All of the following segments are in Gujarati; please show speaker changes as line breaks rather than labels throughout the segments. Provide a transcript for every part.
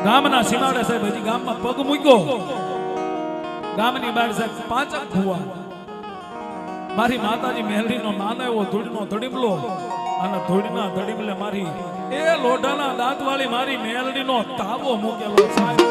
ગામના સીમાડે સાહેબ હજી ગામમાં પગ મૂક્યો, ગામની બહાર સાહેબ પાંચક ભુવા, મારી માતાજી મેલડીનો નાનો એવો ધૂળનો ધડીમલો, અને ધૂળના ધડીમલે મારી એ લોઢાના દાંતવાળી મારી મેલડીનો તાવો મૂકેલો સાહેબ.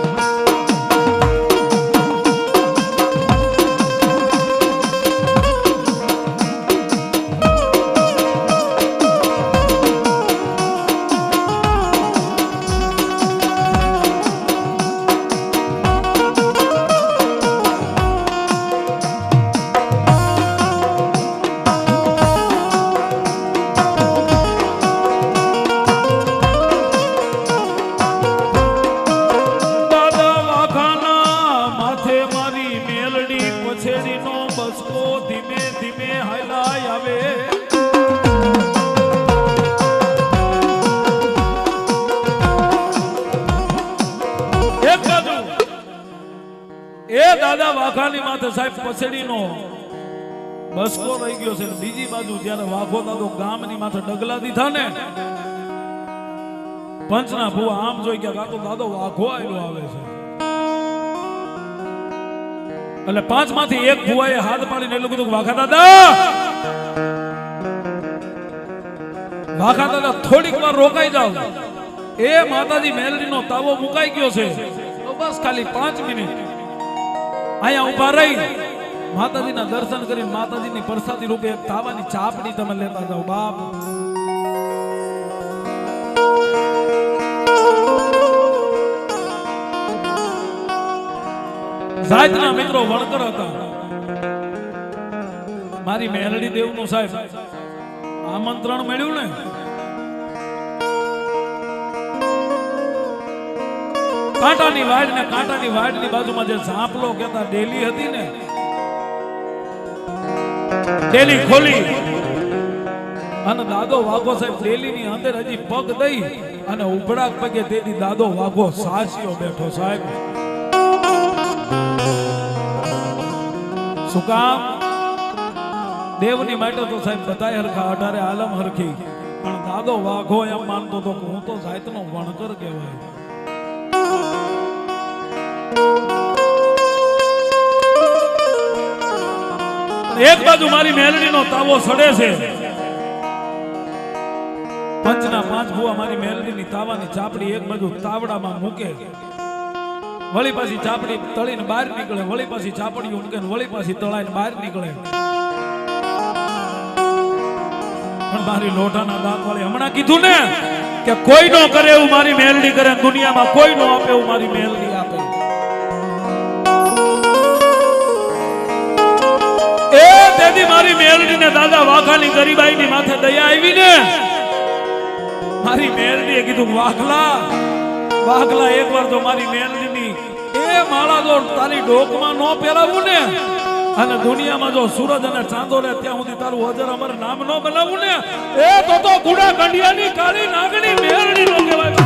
દાદા વાઘાની માથે સાહેબ પછડીનો બસકો રહી ગયો છે. બીજી બાજુ જ્યારે વાઘો દાદો ગામની માથે ડગલા દીધા ને, પંચના ભુવા આમ જોઈ ગયા કાતો દાદો વાઘો આવેલો આવે છે. એટલે પાંચ માંથી એક ભુવાએ હાથ પાડીને એટલું કીધું, વાઘા દાદા થોડીક વાર રોકાઈ જાવ, એ માતાજી મેલડીનો તાવો મુકાઈ ગયો છે, તો બસ ખાલી 5 મિનિટ અહીંયા ઉભા રહી માતાજીના દર્શન કરીને માતાજીની પ્રસાદી રૂપે એક તાવાની ચાપડી તમે લેતા જાઓ. બાપ જાતના મિત્રો વણકર હતા. મારી મેલડી દેવનું સાહેબ આમંત્રણ મળ્યું ને, કાંટાની વાડની બાજુમાં જે ઝાંપલો કહેતા ડેલી હતી ને, ડેલી ખોલી અને દાદો વાઘો સાહેબ ડેલીની અંદર હજી પગ દઈ અને ઉભડા પગે તેથી દાદો વાઘો સાચીઓ બેઠો સાહેબ. શું કામ? દેવની માટે તો સાહેબ બધાય હરખા, 18 આલમ હરખી, પણ દાદો વાઘો એમ માનતો હતો કે હું તો જાતનો વણકર કહેવાય. એક બાજુ મારી મેલડીનો તાવો સડે છે, પંચના 5 ભુવા મારી મેલડીની તાવાની ચાપડી એક બાજુ તાવડામાં મૂકે, વળી પાછી ચાપડી તળીને બહાર નીકળે, વળી પાછી ચાપડીઓ મૂકે, વળી પાછી તળાઈને બહાર નીકળે. પણ મારી લોઢાના દાંતવાળી હમણાં કીધું ને કે કોઈ નો કરે એવું મારી મેલડી કરે, દુનિયામાં કોઈ નો આપે એવું મારી મેલડી આપે. એ તેથી મારી મેલડીને દાદા વાઘાની ગરીબાઈની માથે દયા આવી ને, મારી મેલડીએ કીધું, વાઘલા એકવાર તો મારી મેલડીની એ માળા જો તારી ડોકમાં નો પહેરાવું ને, અને દુનિયામાં જો સૂરજ અને ચાંદો રહે ત્યાં સુધી તારું અજર અમર નામ નો બનાવું ને, એ તો ગુડા કંડિયાની કાળી નાગણી મેલડી નો કહેવાય.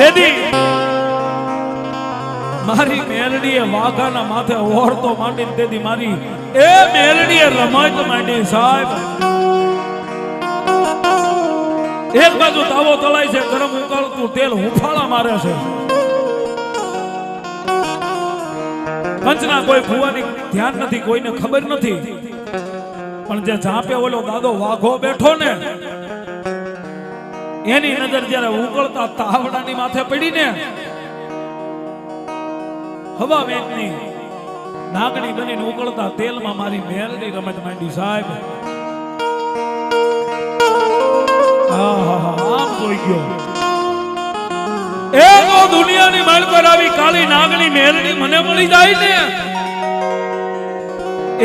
તેદી મારી મેલડીએ વાઘાના માથે ઓરતો માંડી તેદી મારી એ મેલડીએ રમત માંડી સાહેબ. એક બાજુ તાવો તળાય છે, ગરમ ઉકાળતું તેલ હુંફાળા મારે છે. પંચના કોઈ ફુવાની ધ્યાન નથી, કોઈને ખબર નથી. પણ જે ઝાંપે ઓલો દાદો વાઘો બેઠો ને એની નજર જ્યારે ઉકળતા તાવડાની માથે પડી ને હવા વેગની નાગણી બનીને ઉકળતા તેલમાં મારી મેલડી રમત માંડી સાહેબ. આમ જોઈ ગયો એ તો દુનિયાની માલ પર આવી કાળી નાગણી મેલડી મને મળી જાય ને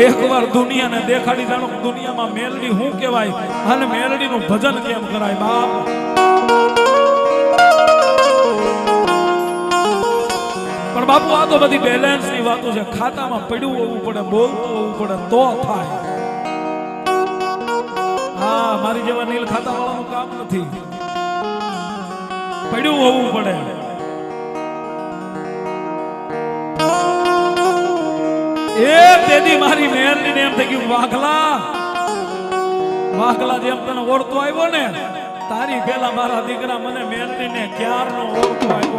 એકવાર દુનિયાને દેખાડી જાણો દુનિયામાં મેલડી શું કહેવાય અને મેલડીનું ભજન કેમ કરાય બાપ. પણ બાપુ આ તો બધી બેલેન્સ ની વાતો છે. ખાતામાં પડ્યું હોવું પડે, બોલતું હોવું પડે તો થાય. હા, મારી જેવા નીલ ખાતા વાળાનું કામ નથી. પડ્યું હોવું પડે. એ તેદી મારી મેલડીને એમ થઈ ગયું વાઘલા વાઘલા જેમ તને ઓળતો આવ્યો ને તારી પેલા મારા દીકરા મને મેલડીને ક્યારનો ઓળતો આવ્યો.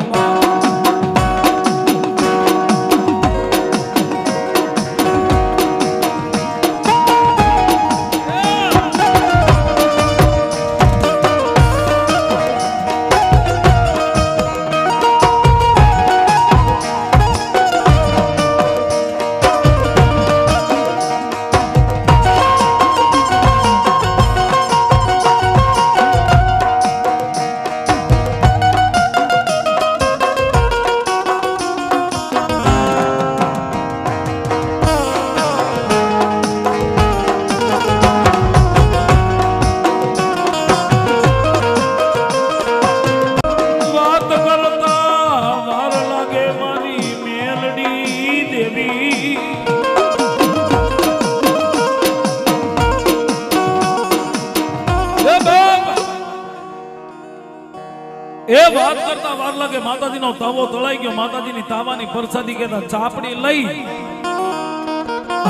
એ વાત કરતા વાર લાગે માતાજીનો તાવો તળાઈ ગયો. માતાજીની તાવાની પ્રસાદી કેતા ચાપડી લઈ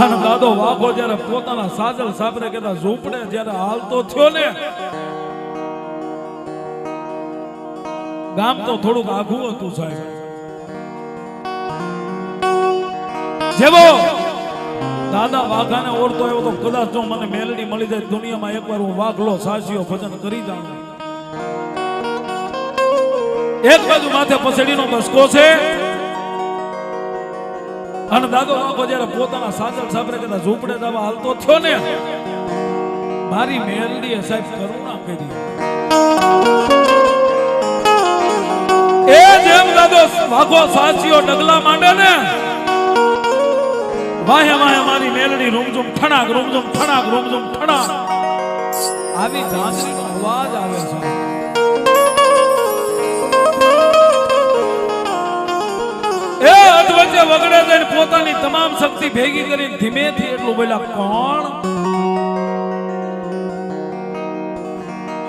અને દાદો વાઘો જ્યારે પોતાના સાજલ સાબરે કેતા ઝૂંપડે જ્યારે હાલતો થયો ને ગામ તો થોડુંક આઘું હતું સાહેબ. જેવો દાદા વાઘાને ઓળતો આવ્યો તો કદાચ જો મને મેલડી મળી જાય દુનિયામાં એકવાર હું વાઘલો સાસીઓ ભજન કરી જાઉં. એક બાજુ માથે પસેડીનો બસકો છે અને દાદો વાઘો જ્યારે પોતાના સાજલ સાબરે કદા ઝૂંપડે જવા હાલતો થયો ને મારી મેલડીએ સાહેબ કરુણા કરી. એ જેમ દાદો વાઘો સાચીઓ ડગલા માંડે ને વાહે વાહે મારી મેલડી રૂમઝુમ ઠણાક રૂમઝુમ ઠણાક રૂમઝુમ ઠણાક આવી ઝાંઝરીનો અવાજ આવે છે. એ અધવચ્ચે વગડે જઈને પોતાની તમામ શક્તિ ભેગી કરીને ધીમેથી એટલું બોલ્યા કોણ?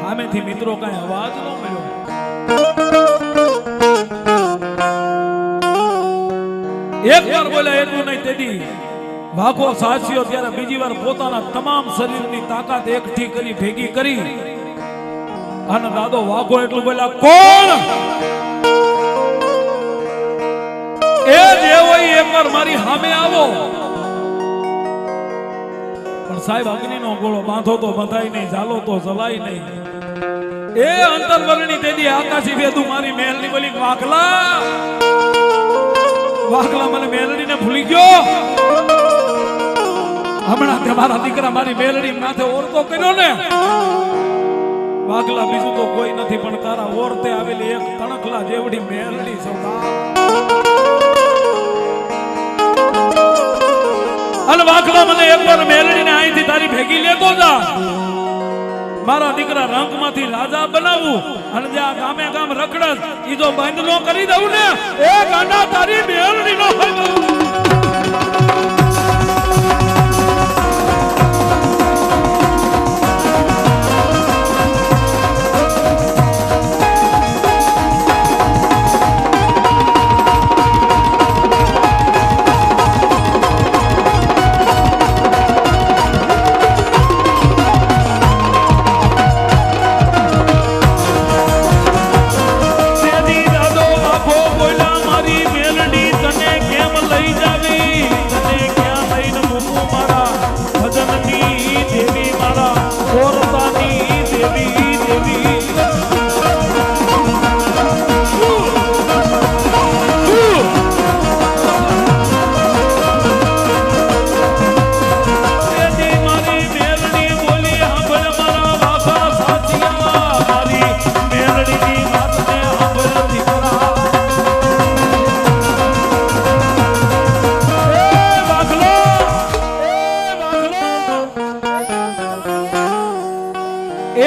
સામેથી મિત્રો કઈ અવાજ ન મળ્યો. એક વાર બોલ્યા એટલું નહીં તેદી વાઘો સાચીઓ ત્યારે બીજી વાર પોતાના તમામ શરીરની તાકાત એકઠી કરી ભેગી કરી અને દાદો વાઘો એટલું બોલ્યા કોણ? એ જે હોય એકવાર મારી સામે આવો. પણ સાહેબ અગ્નિનો ગોળો બાંધો તો બંધાય નહીં, ઝાલો તો જલાય નહીં. એ અંતરવર્ણી તેદી આકાશી વેદુ મારી મેલની બોલી વાઘલા વાઘલા મને મેલડીને ભૂલી ગયો. હમણાં તે મારા દીકરા મારી મેલડી માથે ઓરતો કર્યો ને વાઘલા બીજું તો કોઈ નથી પણ તારા ઓરતે આવેલી એક તણખલા જેવડી મેલડી સૌદા. અને વાઘલા મને એકવાર મેલડીને અહીંથી તારી ભેગી લેતો જા. મારા દીકરા રંગમાંથી રાજા બનાવું અને જે આ ગામે ગામ રખડસ ઈ જો બંધ નો કરી દઉં ને એ ગાંડા તારી મેલડી નો હોય.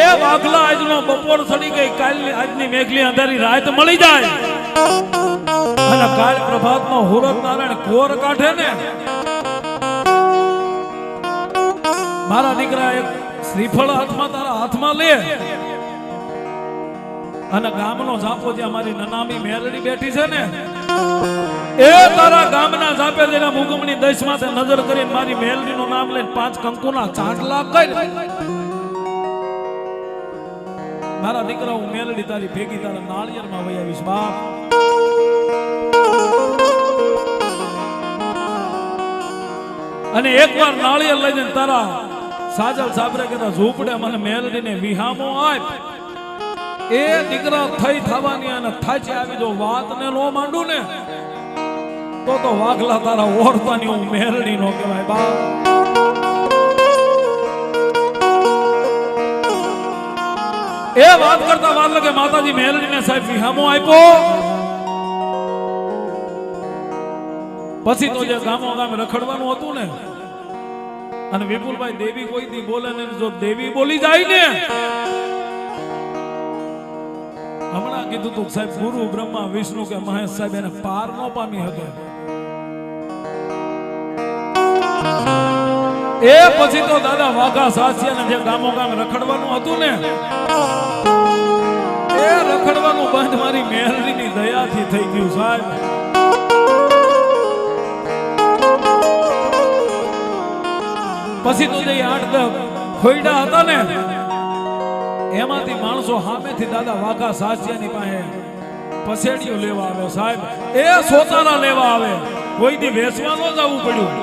એ વાઘલા આજનો બપોર સડી ગઈ, કાલની આજની મેઘલી અંધારી રાત મળી જાય અને કાલ પ્રભાતમાં હુરત નારાયણ કોર કાઢે ને, મારા દીકરા એક શ્રીફળ હાથમાં તારા હાથમાં લે અને ગામનો ઝાપો જ્યાં મારી નનામી મેલડી બેઠી છે ને, એ તારા ગામના ઝાપે જેના મુગમની દશમાંથી નજર કરીને મારી મેલડીનું નામ લઈને 5 કંકુના ચાટલા કરી, મારા દીકરા હું મેલડી તારી ભેગી તારા નાળિયેરમાં વહી આવીશ બાપ. અને એકવાર નાળિયેર લઈને તારા સાજલ સાબરે કહેતા ઝૂંપડે મને મેલડીને વિહામો આપ, એ દીકરા થઈ થવાની અને થાચે આવી જો વાત ને નો માંડું ને તો વાઘલા તારા ઓળતાની હું મેલડી નો કહેવાય બા. એ વાત કરતા વાર લાગે માતાજી મેલડીને સાહેબ વિહામો આપ્યો, પછી તો જે ગામો ગામે રખડવાનું હતું ને, અને વિપુલભાઈ દેવી કોઈ દી બોલે ને, જો દેવી બોલી જાય ને, હમણાં કીધું તું સાહેબ ગુરુ બ્રહ્મા વિષ્ણુ કે મહેશ સાહેબ એને પાર ન પામી શકે. એ પછી તો દાદા વાઘા સાસિયાને જે ગામો ગામ રખડવાનું હતું ને, એ રખડવાનું બંધ મારી મેલડીની દયાથી થઈ ગયું સાહેબ. પછી તો જે 8-10 ખોયડા હતા ને, એમાંથી માણસો સામેથી દાદા વાઘા સાસિયાની પાસે પસેડીઓ લેવા આવે સાહેબ, એ સોતારા લેવા આવે, કોઈ દી વેચવા ન જવું પડ્યું.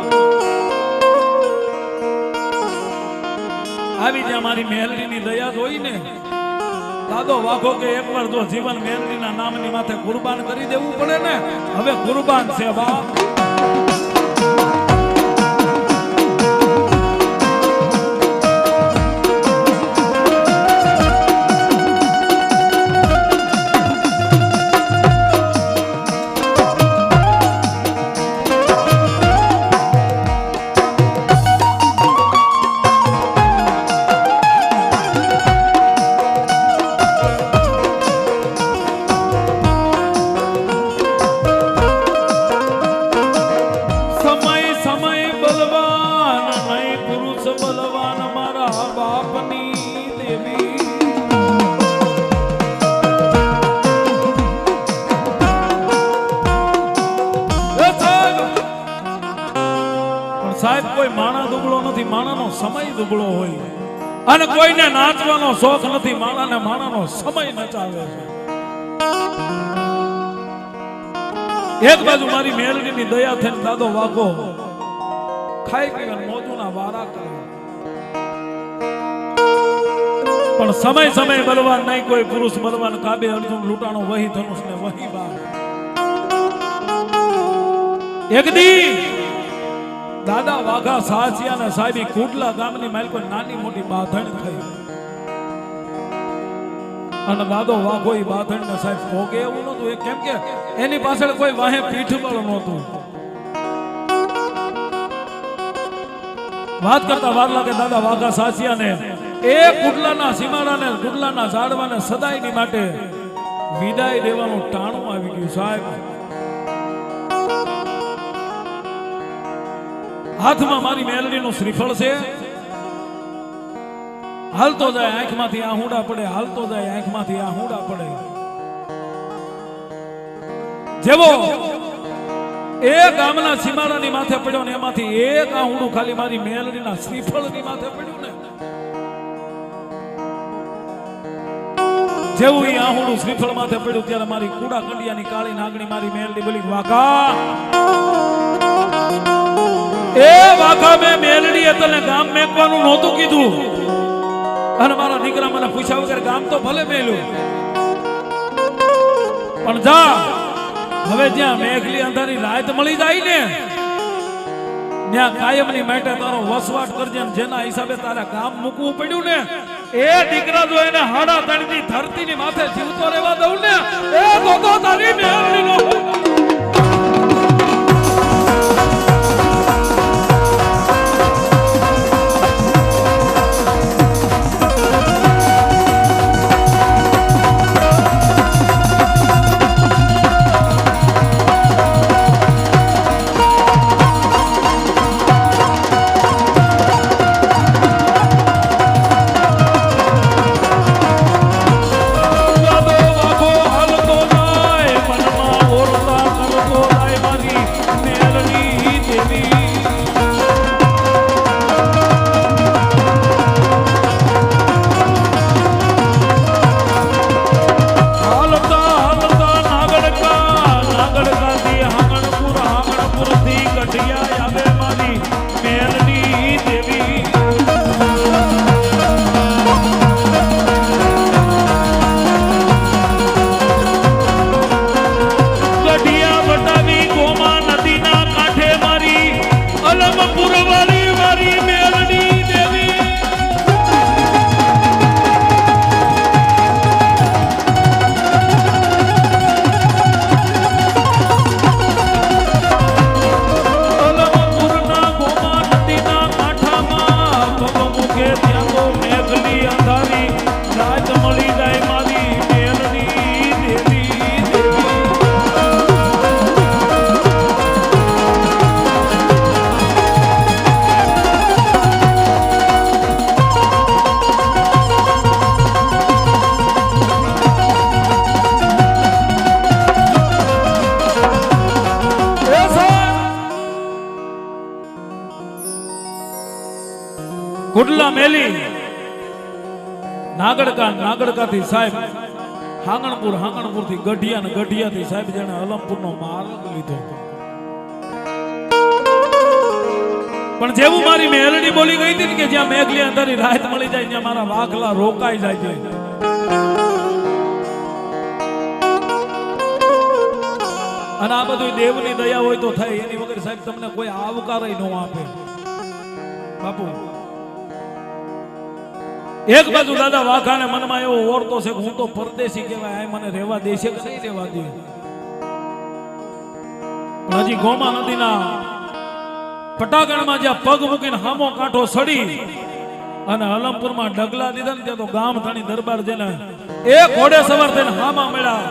આવી જ્યાં મારી મેલડીની દયા જોઈ ને, દાદો વાઘો કે એકવાર જો જીવન મેલડીના નામની માથે કુરબાન કરી દેવું પડે ને, હવે કુરબાન છે બાપ. સાહેબ કોઈ માણા દુબળો નથી, માણાનો સમય દુબળો હોય, અને કોઈને નાચવાનો શોખ નથી, માણાને માણાનો સમય નચાવે છે. એક બાજુ મારી મેલડીની દયા થઈને દાદો વાઘો ખાઈ પીને મોજુના વારા કરે, પણ સમય સમય બલવાન નહીં, કોઈ પુરુષ બલવાન કાબે અર્જુન લૂંટાણો વહી ધનુષ ને વહી બાણ. એક દી દાદા વાઘા સાસિયા ને સાહેબી કુડલા ગામની માલકો નાની મોટી બાધણ થઈ, અને દાદો વાઘો એ બાધણ ને સાહેબ ભોગે એવું નતું, એ કેમ કે એની પાછળ કોઈ વાહે પીઠબળ નહોતું. વાત કરતા વાર લાગે દાદા વાઘા સાસિયા ને એ કુડલાના સીમાડાને કુડલાના ઝાડવાને સદાયની માટે વિદાય દેવાનું ટાણું આવી ગયું સાહેબ. હાથમાં મારી મેલડીનું શ્રીફળ છે, હાલતો જાય આંખમાંથી આહુડા પડે, હાલતો જાય આંખમાંથી આહુડા પડે. જેવો એ ગામના સીમાડાની માથે પડ્યો ને, એમાંથી એક આહુડું ખાલી મારી મેલડીના શ્રીફળની માથે પડ્યું ને, જેવું એ આહુડું શ્રીફળ માથે પડ્યું ત્યારે મારી કુડા કંડિયાની કાળી નાગણી મારી મેલડી બોલી, વાઘા એ વાઘા મેં મેલડી તને ગામ મેકવાનું નહોતું કીધું, અને મારા દીકરા મને પૂછ્યા વગર ગામ તો ભલે મેલ્યું, પણ જા હવે જ્યાં મેઘલી અંધારી રાત મળી જાય ને, ત્યાં કાયમની માટે તારો વસવાટ કરજે. જેના હિસાબે તારા ગામ મૂકવું પડ્યું ને, એ દીકરા જો એને હાડા તળની ધરતીની માથે જીવતો રહેવા દઉં ને, એ તો તારી મેલડીનો મેલી નાગડકા થી સાહેબ હાંગણપુર થી ગઢિયા થી સાહેબ જેને અલમપુર નો માર્ગ લીધો. પણ જેવું મારી મેલડી બોલી ગઈ હતી કે જ્યાં મેઘલી અંધારી રાત મળી જાય ત્યાં મારા વાઘલા રોકાઈ જાય છે. અને આ બધું દેવની દયા હોય તો થાય, એની વગર સાહેબ તમને કોઈ આવકાર ન આપે. બાપુ એક બાજુ દાદા વાઘાને મનમાં એવો ઓરતો છે કે હું તો પરદેશી કહેવાય, આ મને રહેવા દેશે કે નહીં રહેવા દે. પણ હજી ગોમા નદીના પટાગણમાં જ્યાં પગ મૂકીને હામો કાંઠો સડી અને અલમપુરમાં ડગલા દીધા ને ત્યાં તો ગામ થાણી દરબાર જેને એક ઘોડે સવાર થઈને હામા મળ્યા.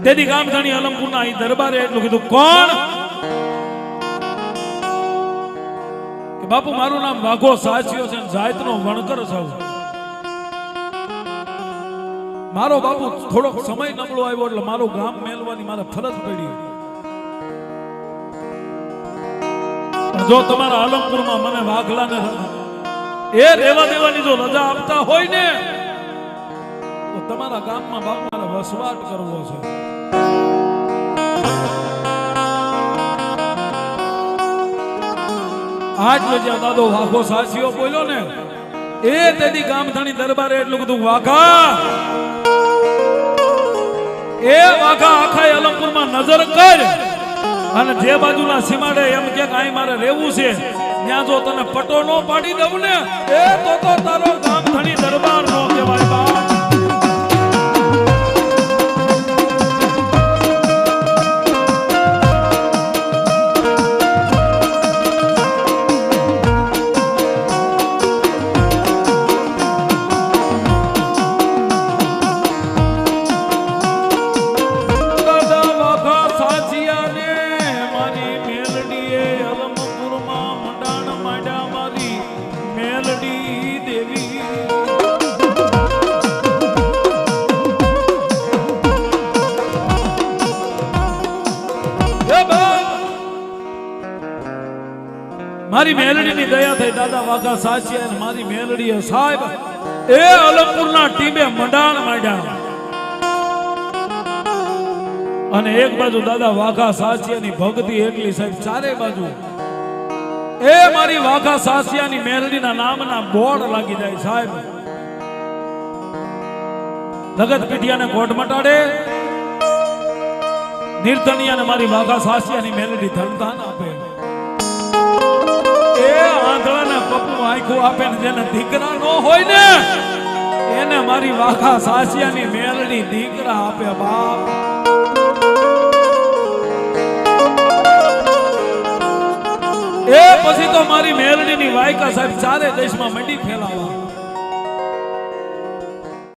તેથી ગામ થાણી અલમપુરના અહીં દરબારે એટલું કીધું, કોણ? કે બાપુ મારું નામ વાઘો સાચિયો છે, જાતનો વણકર છું. મારો બાપુ થોડોક સમય નબળો આવ્યો એટલે મારું ગામ મેલવાની મારે ફરજ પડી. જો તમારા આલમપુરમાં મને વાઘલાને એ રહેવા દેવાની જો રજા આપતા હોય ને તો તમારા ગામમાં બાપુ મારે વસવાટ કરવો છે. આજ જ્યાં દાદો વાઘો સાચિયો બોલ્યો ને એ તેથી ગામ થાણી દરબારે એટલું બધું વાઘા આખા અલમપુરમાં નજર કર અને જે બાજુના સીમાડે એમ કે કાંઈ મારે રહેવું છે ત્યાં જો તને પટો નો પાડી દઉં ને એ તો તારો ગામ થાણી દરબાર નો કહેવાય. બા મારી મેલડીની દયા થઈ દાદા વાઘા સાચિયા અને મારી મેલડીએ સાહેબ એ અલમપુરના ટીમે મંડાણ માંડ્યા. અને એક બાજુ દાદા વાઘા સાચિયાની ભક્તિ એટલી સાહેબ ચારે બાજુ એ મારી વાઘા સાચિયાની મેલડીના નામના બોર્ડ લાગી જાય સાહેબ. જગત પીઠિયાને કોટ મટાડે, નીરતણિયાને મારી વાઘા સાચિયાની મેલડી ધનધાન આપે. એ આંધળાને પપ્પુ આંખું આપે ને જેને દીકરા નો હોય ને એને મારી વાઘા સાચિયાની મેલડી દીકરા આપે. બાપ એ પછી તો મારી મેલડીની વાયકા સાહેબ ચારે દેશમાં મંડી ફેલાવા.